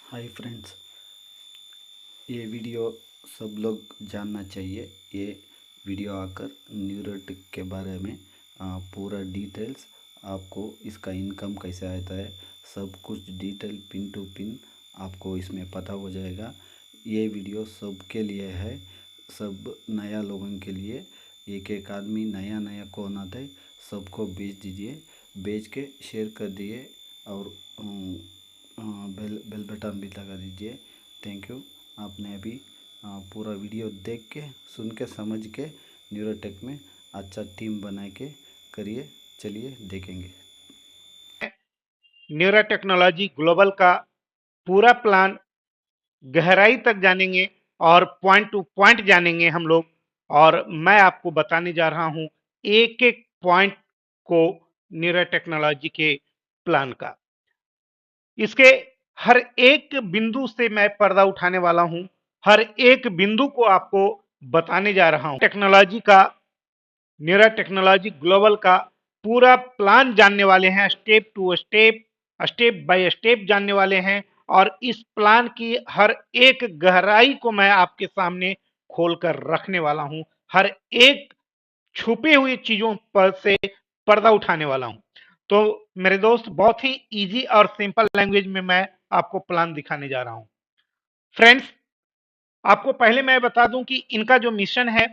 Hi friends, ये video सब लोग जानना चाहिए। ये वीडियो आकर न्यूरोटिक के बारे में पूरा डिटेल्स आपको, इसका इनकम कैसे आता है, सब कुछ डिटेल पिन टू पिन आपको इसमें पता हो जाएगा। ये वीडियो सबके लिए है, सब नया लोगों के लिए। एक एक आदमी नया नया कौन आता है, सबको भेज दीजिए, भेज के शेयर कर दिए और बेल बेल बटन भी लगा दीजिए। Thank you. आपने अभी पूरा वीडियो देख के, सुन के, समझ के न्यूरोटेक में अच्छा टीम बना के करिए। चलिए देखेंगे। न्यूरा टेक्नोलॉजी ग्लोबल का पूरा प्लान गहराई तक जानेंगे और पॉइंट टू पॉइंट जानेंगे हम लोग। और मैं आपको बताने जा रहा हूं एक एक पॉइंट को न्यूरा टेक्नोलॉजी के प्लान का। इसके हर एक बिंदु से मैं पर्दा उठाने वाला हूं, हर एक बिंदु को आपको बताने जा रहा हूं। टेक्नोलॉजी का, न्यूरा टेक्नोलॉजी ग्लोबल का पूरा प्लान जानने वाले हैं, step to step, step by step जानने वाले हैं। और इस प्लान की हर एक गहराई को मैं आपके सामने खोलकर रखने वाला हूं, हर एक छुपी हुई चीजों पर से पर्दा उठाने वाला हूं। तो मेरे दोस्त, बहुत ही इजी और सिंपल लैंग्वेज में मैं आपको प्लान दिखाने जा रहा हूं। फ्रेंड्स, आपको पहले मैं बता दूं कि इनका जो मिशन है,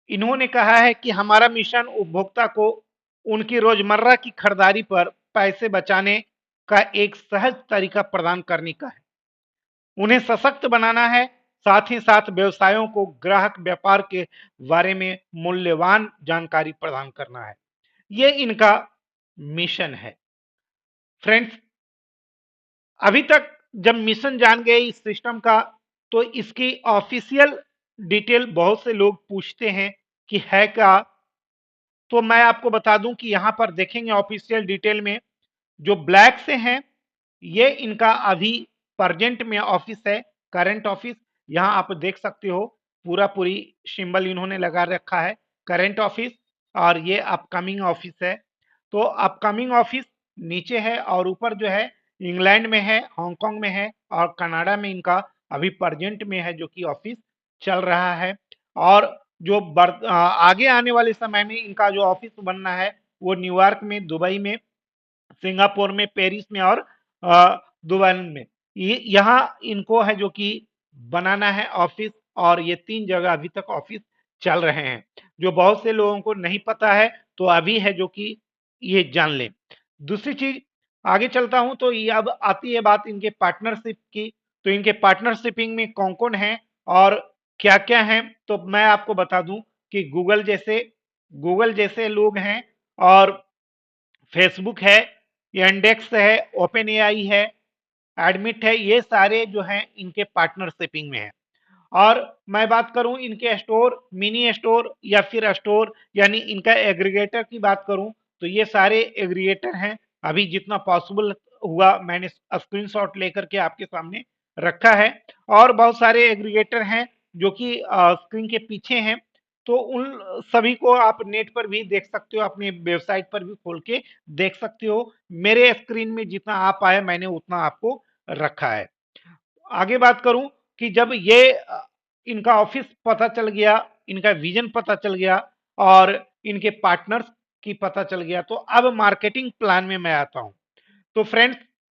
इन्होंने कहा है कि हमारा मिशन उपभोक्ता को उनकी रोजमर्रा की खरीदारी पर पैसे बचाने का एक सहज तरीका प्रदान करने का है। उन्हें सशक्त बनाना है, साथ ही साथ व्यवसायों को ग्राहक व्यापार के बारे में मूल्यवान जानकारी प्रदान करना है। ये इनका मिशन है। फ्रेंड्स, अभी तक जब मिशन जान गए इस सिस्टम का, तो इसकी ऑफिशियल डिटेल बहुत से लोग पूछते हैं कि है क्या। तो मैं आपको बता दूं कि यहां पर देखेंगे ऑफिशियल डिटेल में जो ब्लैक से हैं, ये इनका अभी प्रेजेंट में ऑफिस है, करंट ऑफिस। यहां आप देख सकते हो पूरा पूरी सिंबल इन्होंने लगा रखा है, करंट ऑफिस। और ये अपकमिंग ऑफिस है। तो अपकमिंग ऑफिस नीचे है और ऊपर जो है इंग्लैंड में है, हांगकांग में है और कनाडा में इनका अभी प्रेजेंट में है जो कि ऑफिस चल रहा है। और जो आगे आने वाले समय में इनका जो ऑफिस बनना है वो न्यूयॉर्क में, दुबई में, सिंगापुर में, पेरिस में और दुबई में, ये यहाँ इनको है जो कि बनाना है ऑफिस। और ये 3 जगह अभी तक ऑफिस चल रहे हैं, जो बहुत से लोगों को नहीं पता है, तो अभी है जो कि ये जान लें। दूसरी चीज, आगे चलता हूं तो ये अब आती है बात इनके पार्टनरशिप की। तो इनके पार्टनरशिपिंग में कौन कौन है और क्या क्या है, तो मैं आपको बता दूं कि गूगल जैसे लोग हैं, और फेसबुक है, यांडेक्स है, ओपन एआई है, एडमिट है, ये सारे जो हैं इनके पार्टनरशिपिंग में है। और मैं बात करूं इनके स्टोर, मिनी स्टोर या फिर स्टोर यानी इनका एग्रीगेटर की बात करूं, तो ये सारे एग्रीगेटर हैं। अभी जितना पॉसिबल हुआ मैंने स्क्रीनशॉट लेकर के आपके सामने रखा है। और बहुत सारे एग्रीगेटर हैं जो कि स्क्रीन के पीछे हैं। तो उन सभी को आप नेट पर भी देख सकते हो, अपने वेबसाइट पर भी खोल के देख सकते हो। मेरे स्क्रीन में जितना आ पाया मैंने उतना आपको रखा है। आगे बात करूं कि जब ये इनका ऑफिस पता चल गया, इनका विजन पता चल गया और इनके पार्टनर्स की पता चल गया, तो अब मार्केटिंग प्लान में मैं आता हूं। तो फ्रेंड्स,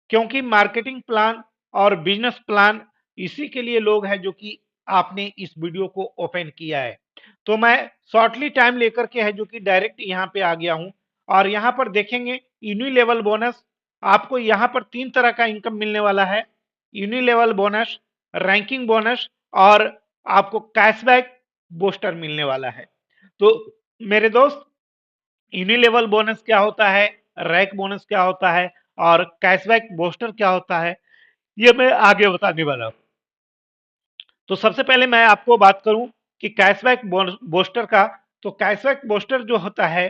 क्योंकि मार्केटिंग प्लान और बिजनेस प्लान इसी के लिए लोग हैं जो कि आपने इस वीडियो को ओपन किया है। तो मैं शॉर्टली टाइम लेकर के है जो कि डायरेक्ट यहाँ पे आ गया हूं। और यहाँ पर देखेंगे यूनिलेवल बोनस, आपको यहाँ पर 3 तरह का इनकम मिलने वाला है। यूनिलेवल बोनस, रैंकिंग बोनस और आपको कैशबैक बूस्टर मिलने वाला है। तो मेरे दोस्त, यूनिलेवल बोनस क्या होता है, रैंक बोनस क्या होता है और कैशबैक बूस्टर क्या होता है, ये मैं आगे बताने वाला हूं। तो सबसे पहले मैं आपको बात करूं कि कैशबैक बूस्टर का। तो कैशबैक बूस्टर जो होता है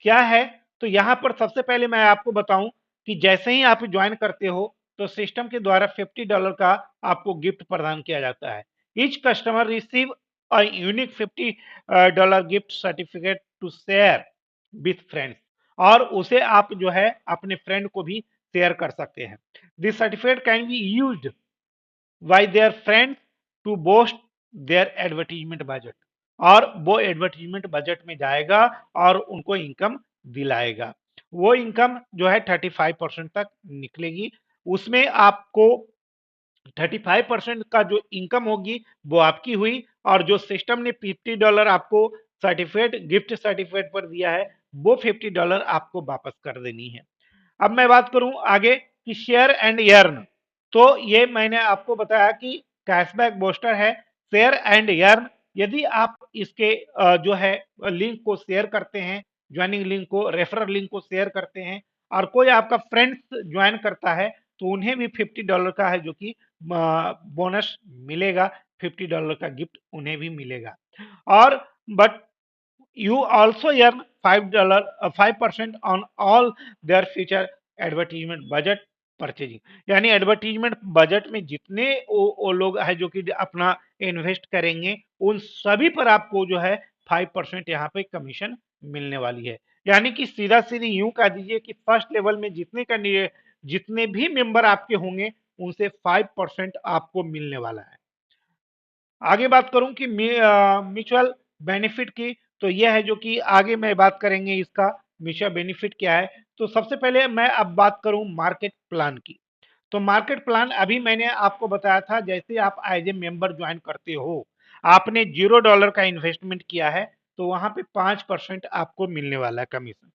क्या है, तो यहां पर सबसे पहले मैं आपको बताऊं कि जैसे ही आप ज्वाइन करते हो तो सिस्टम के द्वारा $50 का आपको गिफ्ट प्रदान किया जाता है। Each customer receive a unique $50 gift certificate to share with friends. और उसे आप जो है अपने फ्रेंड को भी शेयर कर सकते हैं। This certificate can be used by their friends to boost their advertisement budget, और वो एडवर्टीजमेंट बजट में जाएगा और उनको इनकम दिलाएगा। वो इनकम जो है 35% तक निकलेगी। उसमें आपको 35% का जो इनकम होगी वो आपकी हुई, और जो सिस्टम ने $50 आपको सर्टिफिकेट, गिफ्ट सर्टिफिकेट पर दिया है, वो $50 आपको वापस कर देनी है। अब मैं बात करूं आगे कि शेयर एंड अर्न, तो ये मैंने आपको बताया कि कैशबैक बूस्टर है, शेयर एंड अर्न। यदि आप इसके जो है लिंक को शेयर करते हैं, ज्वाइनिंग लिंक को, रेफरल लिंक को शेयर करते हैं, और कोई आपका फ्रेंड्स ज्वाइन करता है, तो उन्हें भी $50 का है जो कि बोनस मिलेगा, $50 का गिफ्ट उन्हें भी मिलेगा। और but you also earn $5 5% on all their future advertisement budget purchasing, यानी एडवर्टीजमेंट बजट में जितने वो लोग है जो कि अपना इन्वेस्ट करेंगे, उन सभी पर आपको जो है 5% यहाँ पे कमीशन मिलने वाली है। यानी कि सीधा सीधी यूं कह दीजिए कि फर्स्ट लेवल में जितने कैंडिडेट, जितने भी मेंबर आपके होंगे, उनसे 5% आपको मिलने वाला है। आगे बात करूं कि म्यूचुअल बेनिफिट की, तो यह है जो कि आगे मैं बात करेंगे इसका म्यूचुअल बेनिफिट क्या है। तो सबसे पहले मैं अब बात करूं मार्केट प्लान की। तो मार्केट प्लान अभी मैंने आपको बताया था, जैसे आप एज ए मेंबर ज्वाइन करते हो, आपने $0 का इन्वेस्टमेंट किया है, तो वहां पे 5% आपको मिलने वाला है कमीशन।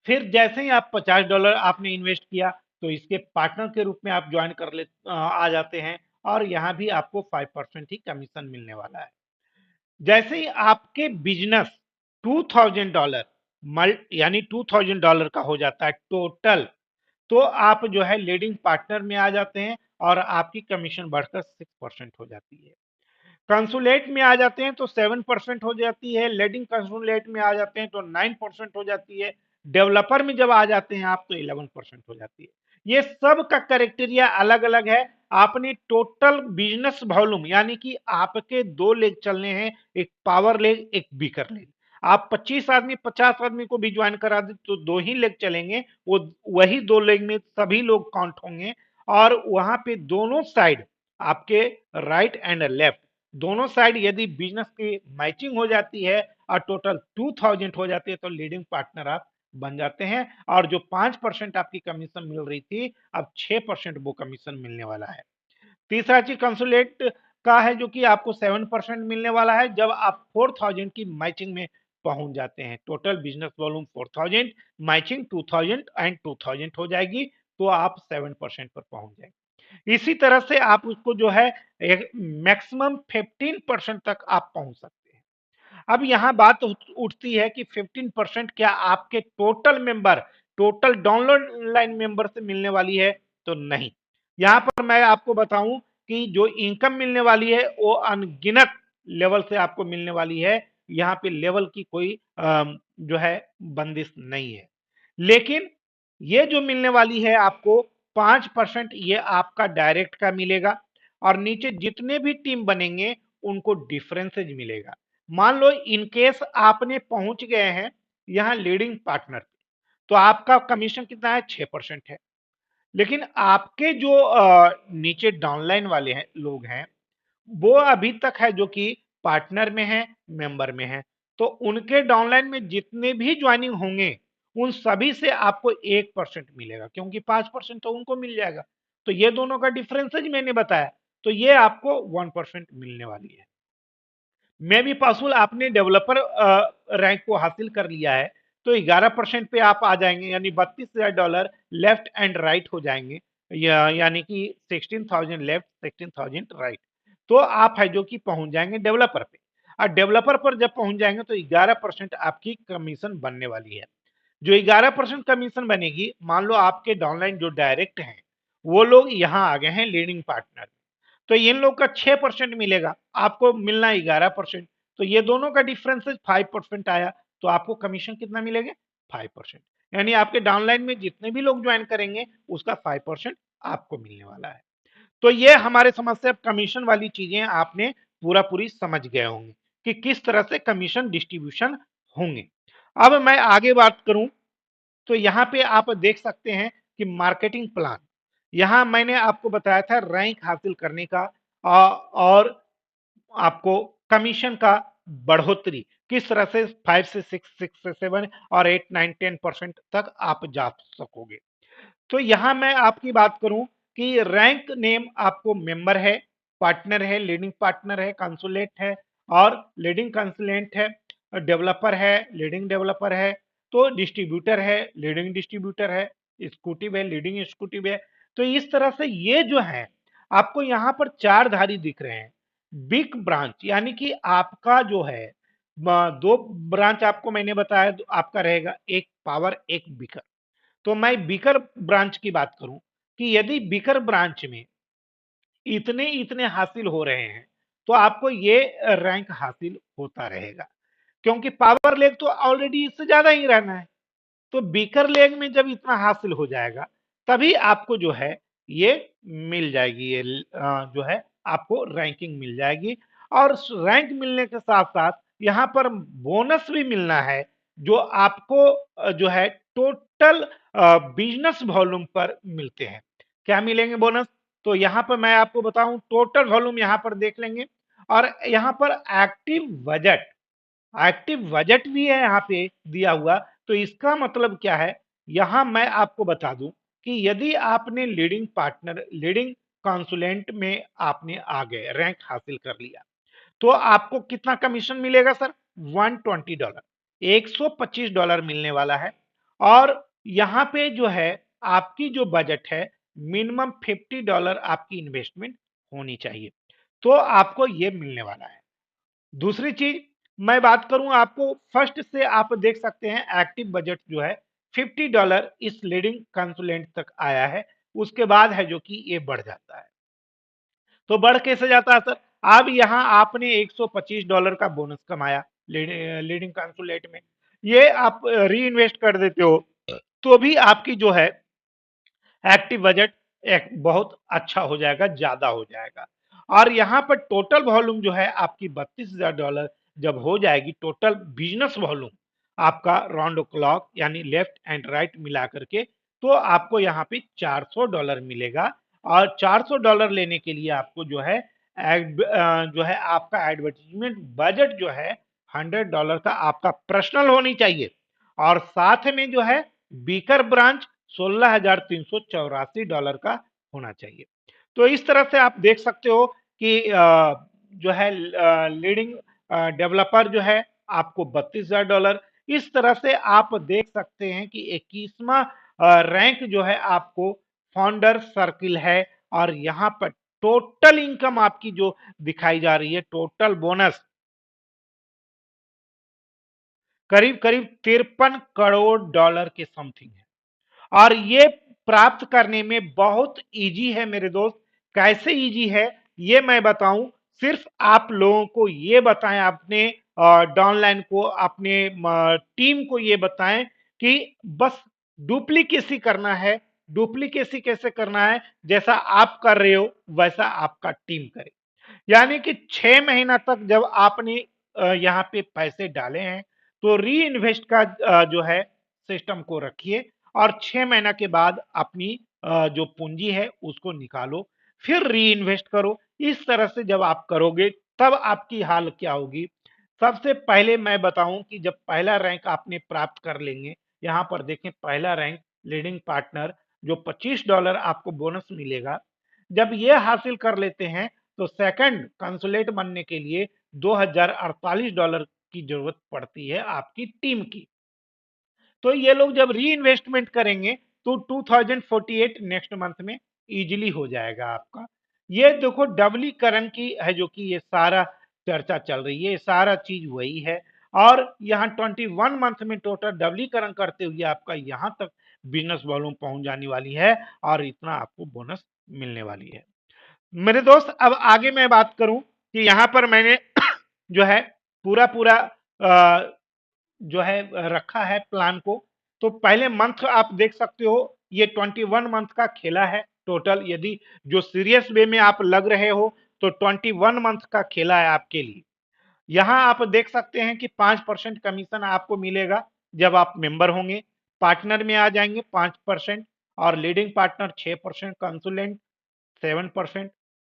फिर जैसे ही आप $50 आपने इन्वेस्ट किया, तो इसके पार्टनर के रूप में आप ज्वाइन कर ले आ जाते हैं, और यहाँ भी आपको 5% ही कमीशन मिलने वाला है। जैसे ही आपके बिजनेस $2000 यानी $2000 का हो जाता है टोटल, तो आप जो है लीडिंग पार्टनर में आ जाते हैं, और आपकी कमीशन बढ़कर 6% हो जाती है। कंसुलेट में आ जाते हैं तो 7% हो जाती है, लीडिंग कंसुलेट में आ जाते हैं तो 9% हो जाती है, डेवलपर में जब आ जाते हैं आप तो 11% हो जाती है। ये सब का क्राइटेरिया अलग अलग है। आपने टोटल बिजनेस वॉल्यूम, यानी कि आपके दो लेग चलने हैं, एक पावर लेग, एक बीकर लेग। आप 25 आदमी 50 आदमी को भी ज्वाइन करा दे तो दो ही लेग चलेंगे, वो वही दो लेग में सभी लोग काउंट होंगे, और वहां पे दोनों साइड आपके राइट एंड लेफ्ट, दोनों साइड यदि बिजनेस की मैचिंग हो जाती है और टोटल 2000 हो जाती है, तो लीडिंग पार्टनर आप बन जाते हैं, और जो 5% आपकी कमीशन मिल रही थी, अब 6% वो कमीशन मिलने वाला है। तीसरा चीज कंसुलेट का है जो कि आपको 7% मिलने वाला है जब आप 4000 की मैचिंग में पहुंच जाते हैं। Total business volume 4000, matching 2000 and 2000 हो जाएगी, तो आप 7% पर पहुंच जाएंगे। इसी तरह से आप उसको जो है एक मैक्सिमम 15% तक आप पहुंच सकते हैं। अब यहां बात उठती है कि 15% क्या आपके total member, total download line member से मिलने वाली है? तो नहीं। यहां पर मैं आपको बताऊं कि जो इनकम मिलने वाली है वो अनगिनत लेवल से आपको मिलने वाली है। यहाँ पे लेवल की कोई जो है बंदिश नहीं है। लेकिन ये जो मिलने वाली है आपको 5%, ये आपका डायरेक्ट का मिलेगा, और नीचे जितने भी टीम बनेंगे उनको डिफरेंसेज मिलेगा। मान लो इनकेस आपने पहुंच गए हैं यहां लीडिंग पार्टनर, तो आपका कमीशन कितना है? 6% है। लेकिन आपके जो नीचे डाउनलाइन वाले हैं लोग हैं, वो अभी तक है जो कि पार्टनर में है, मेंबर में है, तो उनके डाउनलाइन में जितने भी ज्वाइनिंग होंगे, उन सभी से आपको 1% मिलेगा, क्योंकि 5% तो उनको मिल जाएगा। तो ये दोनों का डिफरेंसेज मैंने बताया, तो ये आपको 1% मिलने वाली है। मे बी पॉसिबल आपने डेवलपर रैंक को हासिल कर लिया है, तो 11% पे आप आ जाएंगे, यानी $32,000 लेफ्ट एंड राइट हो जाएंगे, यानी कि 16,000 लेफ्ट, 16,000 राइट। तो आप है जो कि पहुंच जाएंगे डेवलपर पे, और डेवलपर पर जब पहुंच जाएंगे तो 11% आपकी कमीशन बनने वाली है। जो 11% कमीशन बनेगी, मान लो आपके डाउनलाइन जो डायरेक्ट हैं, वो लोग यहाँ आ गए हैं लीडिंग पार्टनर, तो इन लोग का 6% मिलेगा, आपको मिलना 11%, तो ये दोनों का डिफरेंस 5% आया, तो आपको कमीशन कितना मिलेगा? 5%। यानी आपके डाउनलाइन में जितने भी लोग ज्वाइन करेंगे उसका 5% आपको मिलने वाला है। तो ये हमारे समझ से अब कमीशन वाली चीजें आपने पूरा पूरी समझ गए होंगे कि किस तरह से कमीशन डिस्ट्रीब्यूशन होंगे। अब मैं आगे बात करूं, तो यहाँ पे आप देख सकते हैं कि मार्केटिंग प्लान, यहाँ मैंने आपको बताया था रैंक हासिल करने का और आपको कमीशन का बढ़ोतरी किस तरह से 5 से 6 से 7 और 8 9 10% तक आप जा सकोगे। तो यहां मैं आपकी बात करूं कि रैंक नेम आपको मेंबर है, पार्टनर है, लीडिंग पार्टनर है, कंसुलेट है और लीडिंग कंसुलेंट है, डेवलपर है, लीडिंग डेवलपर है, तो डिस्ट्रीब्यूटर है, लीडिंग डिस्ट्रीब्यूटर है, एक्सिक्यूटिव है, लीडिंग एक्सिक्यूटिव है। तो इस तरह से ये जो है आपको यहाँ पर चार धारी दिख रहे हैं। बिग ब्रांच यानी कि आपका जो है दो ब्रांच आपको मैंने बताया, आपका रहेगा एक पावर एक बीकर। तो मैं बीकर ब्रांच की बात करूं कि यदि बीकर ब्रांच में इतने इतने हासिल हो रहे हैं तो आपको ये रैंक हासिल होता रहेगा, क्योंकि पावर लेग तो ऑलरेडी इससे ज्यादा ही रहना है। तो बीकर लेग में जब इतना हासिल हो जाएगा तभी आपको जो है ये मिल जाएगी, ये जो है आपको रैंकिंग मिल जाएगी। और रैंक मिलने के साथ साथ यहाँ पर बोनस भी मिलना है, जो आपको जो है टोटल बिजनेस वॉल्यूम पर मिलते हैं। क्या मिलेंगे बोनस? तो यहाँ पर मैं आपको बताऊं, टोटल वॉल्यूम यहाँ पर देख लेंगे और यहाँ पर एक्टिव बजट, एक्टिव बजट भी है यहाँ पे दिया हुआ। तो इसका मतलब क्या है, यहां मैं आपको बता दूं कि यदि आपने लीडिंग पार्टनर, लीडिंग कंसुलेंट में आपने आ गए, रैंक हासिल कर लिया, तो आपको कितना कमीशन मिलेगा सर? $120, $125 मिलने वाला है। और यहाँ पे जो है आपकी जो बजट है, मिनिमम $50 आपकी इन्वेस्टमेंट होनी चाहिए, तो आपको ये मिलने वाला है। दूसरी चीज मैं बात करूं आपको, फर्स्ट से आप देख सकते हैं एक्टिव बजट जो है $50 इस लीडिंग कंसुलेंट तक आया है, उसके बाद है जो कि ये बढ़ जाता है। तो बढ़ कैसे जाता है सर? अब यहाँ आपने $125 का बोनस कमाया लीडिंग कंसुलेट में, ये आप री इन्वेस्ट कर देते हो तो भी आपकी जो है एक्टिव बजट एक बहुत अच्छा हो जाएगा, ज्यादा हो जाएगा। और यहाँ पर टोटल वॉल्यूम जो है आपकी $32,000 जब हो जाएगी, टोटल बिजनेस वॉल्यूम आपका राउंड क्लॉक यानी लेफ्ट एंड राइट मिला करके, तो आपको यहाँ पे $400 मिलेगा। और $400 लेने के लिए आपको जो है जो है आपका एडवर्टीजमेंट बजट जो है $100 का आपका पर्सनल होनी चाहिए। और साथ में जो है बीकर ब्रांच $16,384 का होना चाहिए। तो इस तरह से आप देख सकते हो कि जो है लीडिंग डेवलपर जो है आपको $32,000, इस तरह से आप देख सकते हैं कि 21वां रैंक जो है आपको फाउंडर सर्किल है। और यहाँ पर टोटल इनकम आपकी जो दिखाई जा रही है, टोटल बोनस करीब करीब $53 करोड़ के समथिंग है। और ये प्राप्त करने में बहुत इजी है मेरे दोस्त। कैसे इजी है ये मैं बताऊं, सिर्फ आप लोगों को ये बताएं, अपने डाउनलाइन को, अपने टीम को ये बताएं कि बस डुप्लीकेसी करना है। डुप्लीकेसी कैसे करना है? जैसा आप कर रहे हो वैसा आपका टीम करे। यानी कि 6 महीना तक जब आपने यहाँ पे पैसे डाले हैं तो री इन्वेस्ट का जो है सिस्टम को रखिए, और 6 महीना के बाद अपनी जो पूंजी है उसको निकालो, फिर री इन्वेस्ट करो। इस तरह से जब आप करोगे तब आपकी हाल क्या होगी। सबसे पहले मैं बताऊं कि जब पहला रैंक आपने प्राप्त कर लेंगे, यहाँ पर देखें पहला रैंक लीडिंग पार्टनर, जो $25 आपको बोनस मिलेगा, जब ये हासिल कर लेते हैं तो सेकंड कंसुलेट बनने के लिए $2,048 की जरूरत पड़ती है आपकी टीम की। तो ये लोग जब री इन्वेस्टमेंट करेंगे तो 2048 नेक्स्ट मंथ में इजीली हो जाएगा आपका। ये देखो डबलीकरण की है जो कि ये सारा चर्चा चल रही है, ये सारा चीज वही है। और यहाँ 21 मंथ में टोटल डबलीकरण करते हुए आपका यहाँ तक बिजनेस वॉल्यूम पहुंच जाने वाली है और इतना आपको बोनस मिलने वाली है। मेरे दोस्त अब आगे मैं बात करूं कि यहाँ पर मैंने जो है पूरा पूरा जो है रखा है प्लान को। तो पहले मंथ आप देख सकते हो, ये 21 मंथ का खेला है टोटल। यदि जो सीरियस वे में आप लग रहे हो तो 21 मंथ का खेला है आपके लिए। यहाँ आप देख सकते हैं कि 5% कमीशन आपको मिलेगा जब आप मेंबर होंगे, पार्टनर में आ जाएंगे 5%, और लीडिंग पार्टनर 6%, कंसुलेंट 7%,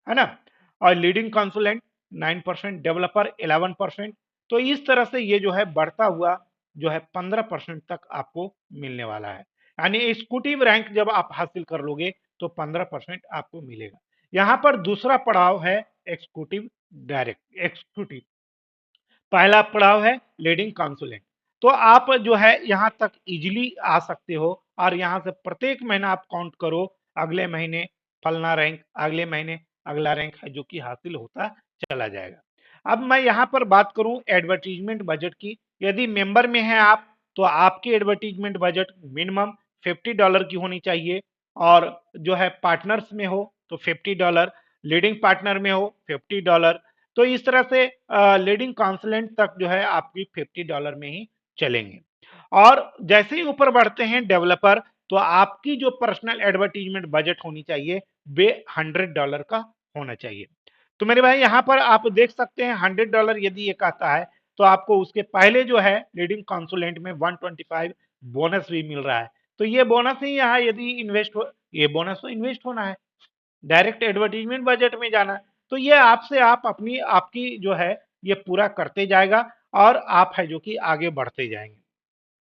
है ना, और लीडिंग कंसुलेंट 9%, डेवलपर 11%। तो इस तरह से ये जो है बढ़ता हुआ जो है 15% तक आपको मिलने वाला है। यानी एक्सिक्यूटिव रैंक जब आप हासिल कर लोगे तो 15% आपको मिलेगा। यहाँ पर दूसरा पड़ाव है एक्सिक्यूटिव, डायरेक्ट एक्सिक्यूटिव। पहला पड़ाव है लीडिंग काउंसुलेंट। तो आप जो है यहाँ तक इजिली आ सकते हो और यहाँ से प्रत्येक महीना आप काउंट करो, अगले महीने फलना रैंक, अगले महीने अगला रैंक है जो कि हासिल होता चला जाएगा। अब मैं यहाँ पर बात करूं एडवर्टीजमेंट बजट की। यदि मेंबर में है आप तो आपकी एडवर्टीजमेंट बजट मिनिमम $50 की होनी चाहिए, और जो है पार्टनर्स में हो तो $50, लीडिंग पार्टनर में हो $50। तो इस तरह से लीडिंग काउंसलेंट तक जो है आपकी $50 में ही चलेंगे। और जैसे ही ऊपर बढ़ते हैं डेवलपर, तो आपकी जो पर्सनल एडवर्टीजमेंट बजट होनी चाहिए वे $100 का होना चाहिए। तो मेरे भाई यहाँ पर आप देख सकते हैं $100 यदि ये कहता है तो आपको उसके पहले जो है लीडिंग कंसुलेंट में 125 बोनस भी मिल रहा है। तो ये बोनस ही यहाँ यदि इन्वेस्ट हो, ये बोनस तो इन्वेस्ट होना है, डायरेक्ट एडवर्टीजमेंट बजट में जाना है। तो ये आपसे आप अपनी आपकी जो है ये पूरा करते जाएगा और आप है जो कि आगे बढ़ते जाएंगे।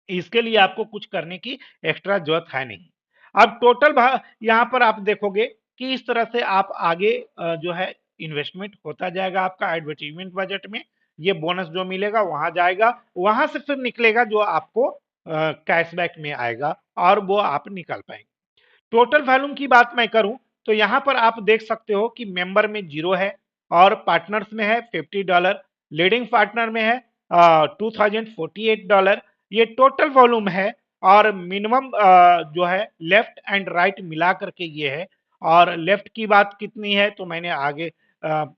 इसके लिए आपको कुछ करने की एक्स्ट्रा जरूरत है नहीं। अब टोटल यहाँ पर आप देखोगे कि इस तरह से आप आगे जो है इन्वेस्टमेंट होता जाएगा आपका एडवर्टीजमेंट बजट में। ये बोनस जो मिलेगा वहां जाएगा, वहां से फिर निकलेगा जो आपको कैशबैक में आएगा और वो आप निकाल पाएंगे। टोटल वॉल्यूम की बात मैं करूं तो यहां पर आप देख सकते हो कि मेंबर में 0 है और पार्टनर्स में है $50, लीडिंग पार्टनर में है $2048। ये टोटल वॉल्यूम है और मिनिमम जो है लेफ्ट एंड राइट मिला करके ये है। और लेफ्ट की बात कितनी है तो मैंने आगे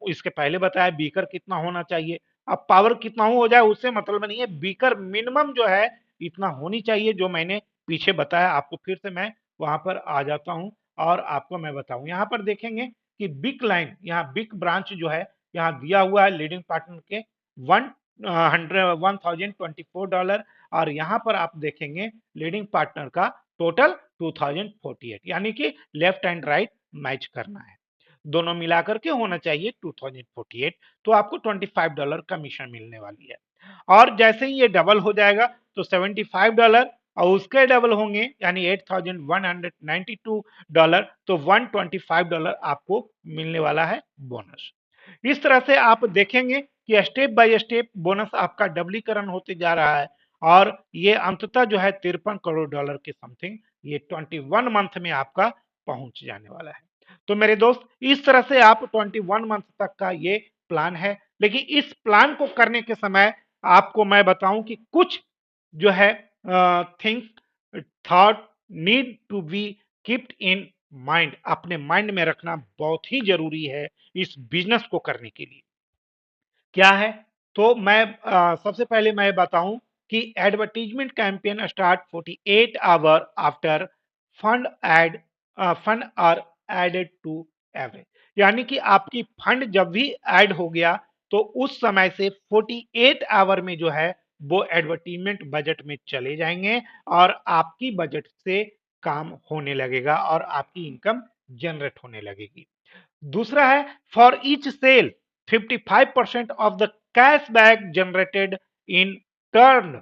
इसके पहले बताया बीकर कितना होना चाहिए। अब पावर कितना हो जाए उससे मतलब नहीं है, बीकर मिनिमम जो है इतना होनी चाहिए जो मैंने पीछे बताया आपको। फिर से मैं वहां पर आ जाता हूं और आपको मैं बताऊं। यहाँ पर देखेंगे कि बिग लाइन, यहाँ बिग ब्रांच जो है यहाँ दिया हुआ है लीडिंग पार्टनर के 1024 और यहाँ पर आप देखेंगे लीडिंग पार्टनर का टोटल 2048, यानी कि लेफ्ट एंड राइट मैच करना है, दोनों मिलाकर के होना चाहिए 2048। तो आपको $25 कमीशन मिलने वाली है। और जैसे ही ये डबल हो जाएगा तो $75 और उसके डबल होंगे यानी $8192। तो $125 आपको मिलने वाला है बोनस। इस तरह से आप देखेंगे कि स्टेप बाय स्टेप बोनस आपका डबलीकरण होते जा रहा है और ये अंततः जो है $53 करोड़ के समथिंग ये 21 मंथ में आपका पहुंच जाने वाला है। तो मेरे दोस्त इस तरह से आप 21 मंथ तक का ये प्लान है। लेकिन इस प्लान को करने के समय आपको मैं बताऊं कि कुछ जो है things thought need to be keeped in mind, अपने माइंड में रखना बहुत ही जरूरी है इस बिजनेस को करने के लिए। क्या है तो मैं सबसे पहले मैं बताऊं कि advertisement campaign start 48 hour after fund add fund are added to average, यानी कि आपकी फंड जब भी ऐड हो गया तो उस समय से 48 आवर में जो है वो एडवर्टीजमेंट बजट में चले जाएंगे और आपकी बजट से काम होने लगेगा और आपकी इनकम जनरेट होने लगेगी। दूसरा है for each sale 55% of the cashback generated in turn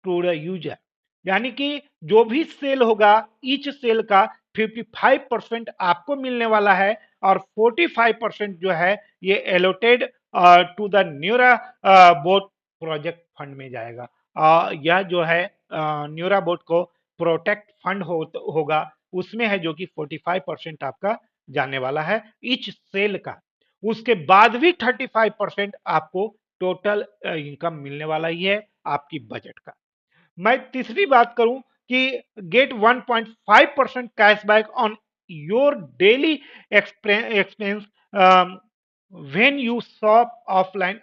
to the user, यानी कि जो भी सेल होगा ईच सेल का 55% आपको मिलने वाला है और 45% जो है ये allotted to the Neura bot project fund में जाएगा। यह जो है न्यूरा बोट को प्रोटेक्ट फंड होगा उसमें है जो कि 45% आपका जाने वाला है ईच सेल का। उसके बाद भी 35% आपको टोटल इनकम मिलने वाला ही है आपकी बजट का। मैं तीसरी बात करूं कि get 1.5% cashback on your daily expense when you shop offline,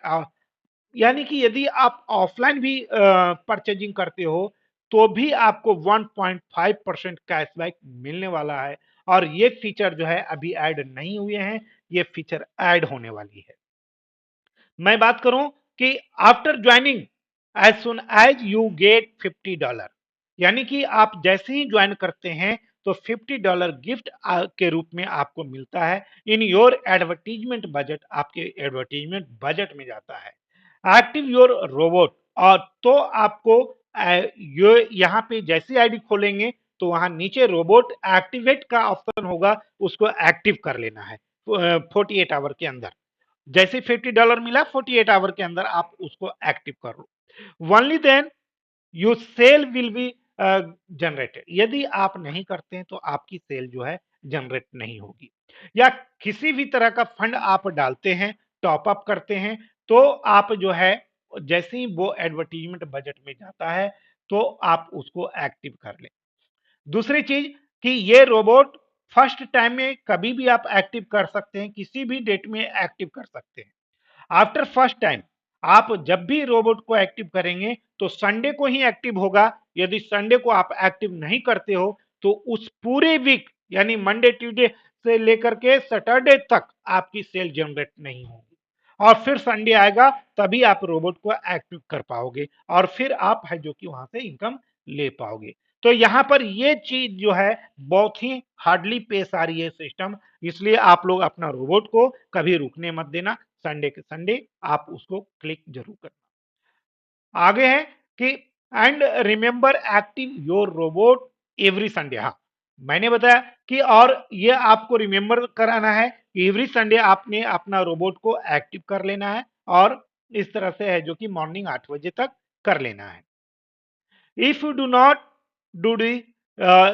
यानी कि यदि आप ऑफलाइन भी परचेजिंग करते हो तो भी आपको 1.5% कैशबैक मिलने वाला है। और ये फीचर जो है अभी ऐड नहीं हुए हैं, ये फीचर ऐड होने वाली है। मैं बात करूं कि after joining as soon as you get $50, यानी कि आप जैसे ही ज्वाइन करते हैं तो $50 गिफ्ट के रूप में आपको मिलता है इन योर एडवर्टीजमेंट बजट, आपके एडवर्टीजमेंट बजट में जाता है। एक्टिव योर रोबोट, और तो आपको ये यहाँ पे जैसी आईडी खोलेंगे तो वहां नीचे रोबोट एक्टिवेट का ऑप्शन होगा, उसको एक्टिव कर लेना है 48 आवर के अंदर। जैसे $50 मिला 48 आवर के अंदर आप उसको एक्टिव कर लो। Only then you sale will be generated. यदि आप नहीं करते हैं तो आपकी सेल जो है जनरेट नहीं होगी। या किसी भी तरह का फंड आप डालते हैं, टॉप अप करते हैं, तो आप जो है जैसे ही वो एडवर्टीजमेंट बजट में जाता है तो आप उसको एक्टिव कर लें। दूसरी चीज कि ये रोबोट फर्स्ट टाइम में कभी भी आप एक्टिव कर सकते हैं, किसी भी डेट में एक्टिव कर सकते हैं। आफ्टर फर्स्ट टाइम आप जब भी रोबोट को एक्टिव करेंगे तो संडे को ही एक्टिव होगा। यदि संडे को आप एक्टिव नहीं करते हो तो उस पूरे वीक यानी मंडे ट्यूसडे से लेकर के सैटरडे तक आपकी सेल जनरेट नहीं होगी, और फिर संडे आएगा तभी आप रोबोट को एक्टिव कर पाओगे और फिर आप है जो कि वहां से इनकम ले पाओगे। तो यहाँ पर ये चीज जो है बहुत ही हार्डली पेश आ रही है सिस्टम, इसलिए आप लोग अपना रोबोट को कभी रुकने मत देना, संडे के संडे आप उसको क्लिक जरूर करना। आगे है कि and remember active your robot every Sunday. हाँ, मैंने बताया कि और ये आपको रिमेंबर कराना है कि एवरी संडे आपने अपना रोबोट को एक्टिव कर लेना है, और इस तरह से है जो कि मॉर्निंग 8 बजे तक कर लेना है। If you do not do the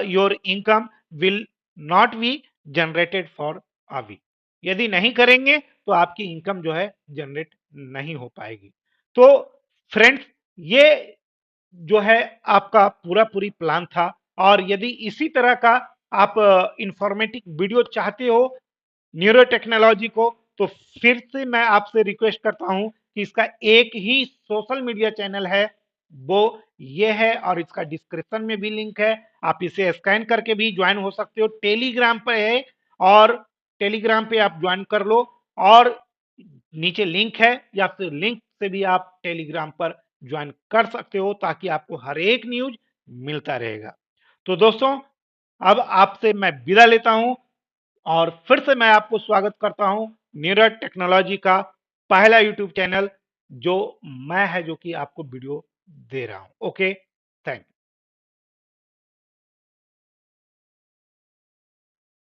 your income will not be generated for a week। यदि नहीं करेंगे तो आपकी इनकम जो है जनरेट नहीं हो पाएगी। तो फ्रेंड्स, ये जो है आपका पूरा पूरी प्लान था, और यदि इसी तरह का आप इंफॉर्मेटिव वीडियो चाहते हो न्यूरो टेक्नोलॉजी को, तो फिर से मैं आपसे रिक्वेस्ट करता हूं कि इसका एक ही सोशल मीडिया चैनल है, वो ये है, और इसका डिस्क्रिप्शन में भी लिंक है। आप इसे स्कैन करके भी ज्वाइन हो सकते हो। टेलीग्राम पे है, और टेलीग्राम पे आप ज्वाइन कर लो, और नीचे लिंक है, या फिर लिंक से भी आप टेलीग्राम पर ज्वाइन कर सकते हो ताकि आपको हर एक न्यूज मिलता रहेगा। तो दोस्तों, अब आपसे मैं विदा लेता हूं, और फिर से मैं आपको स्वागत करता हूं न्यूरो टेक्नोलॉजी का पहला यूट्यूब चैनल, जो मैं है जो कि आपको वीडियो दे रहा हूं। Okay, thank you.